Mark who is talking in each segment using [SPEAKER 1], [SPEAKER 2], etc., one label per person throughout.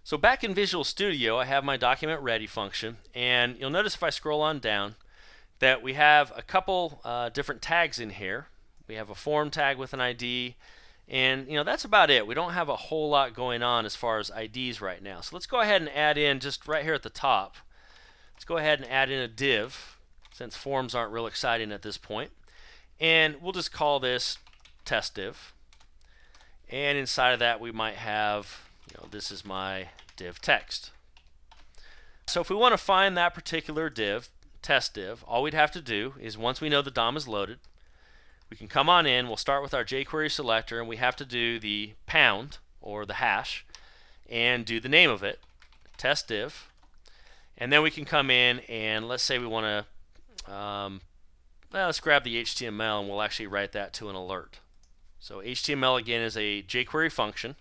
[SPEAKER 1] So back in Visual Studio, I have my document ready function, and you'll notice if I scroll on down that we have a couple different tags in here. We have a form tag with an ID, and that's about it. We don't have a whole lot going on as far as IDs right now. So let's go ahead and add in, just right here at the top, let's go ahead and add in a div, since forms aren't real exciting at this point. And we'll just call this test div. And inside of that we might have, this is my div text. So if we want to find that particular div, test div, all we'd have to do is, once we know the DOM is loaded, we can come on in, we'll start with our jQuery selector, and we have to do the pound, or the hash, and do the name of it, test div. And then we can come in and let's say we want to, let's grab the HTML and we'll actually write that to an alert. So HTML again is a jQuery function,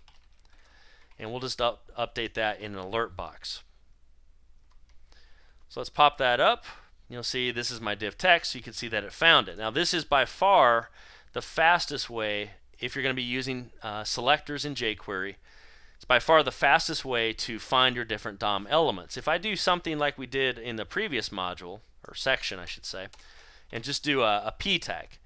[SPEAKER 1] and we'll just update that in an alert box. So let's pop that up. You'll see this is my div text, so you can see that it found it. Now this is by far the fastest way, if you're going to be using selectors in jQuery, it's by far the fastest way to find your different DOM elements. If I do something like we did in the previous module, or section I should say, and just do a p tag,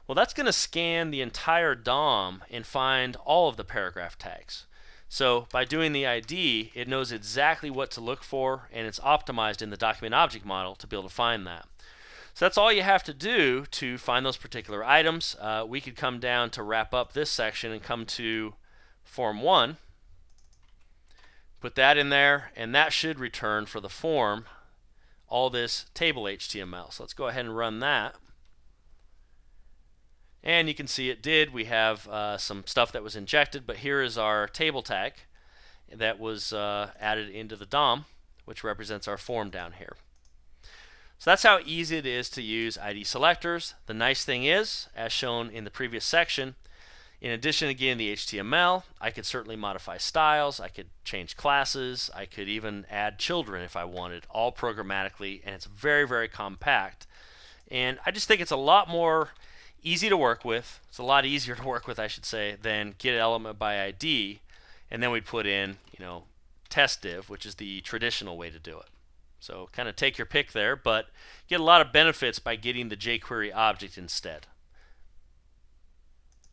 [SPEAKER 1] well, that's going to scan the entire DOM and find all of the paragraph tags. So by doing the ID, it knows exactly what to look for, and it's optimized in the document object model to be able to find that. So that's all you have to do to find those particular items. We could come down to wrap up this section and come to form 1, put that in there, and that should return for the form all this table HTML. So let's go ahead and run that. And you can see it did. We have some stuff that was injected, but here is our table tag that was added into the DOM, which represents our form down here. So that's how easy it is to use ID selectors. The nice thing is, as shown in the previous section, in addition again the HTML, I could certainly modify styles, I could change classes, I could even add children if I wanted, all programmatically, and it's very, very compact. And I just think it's a lot more easy to work with. It's a lot easier to work with, I should say, than get element by ID, and then we'd put in, test div, which is the traditional way to do it. So kind of take your pick there, but get a lot of benefits by getting the jQuery object instead.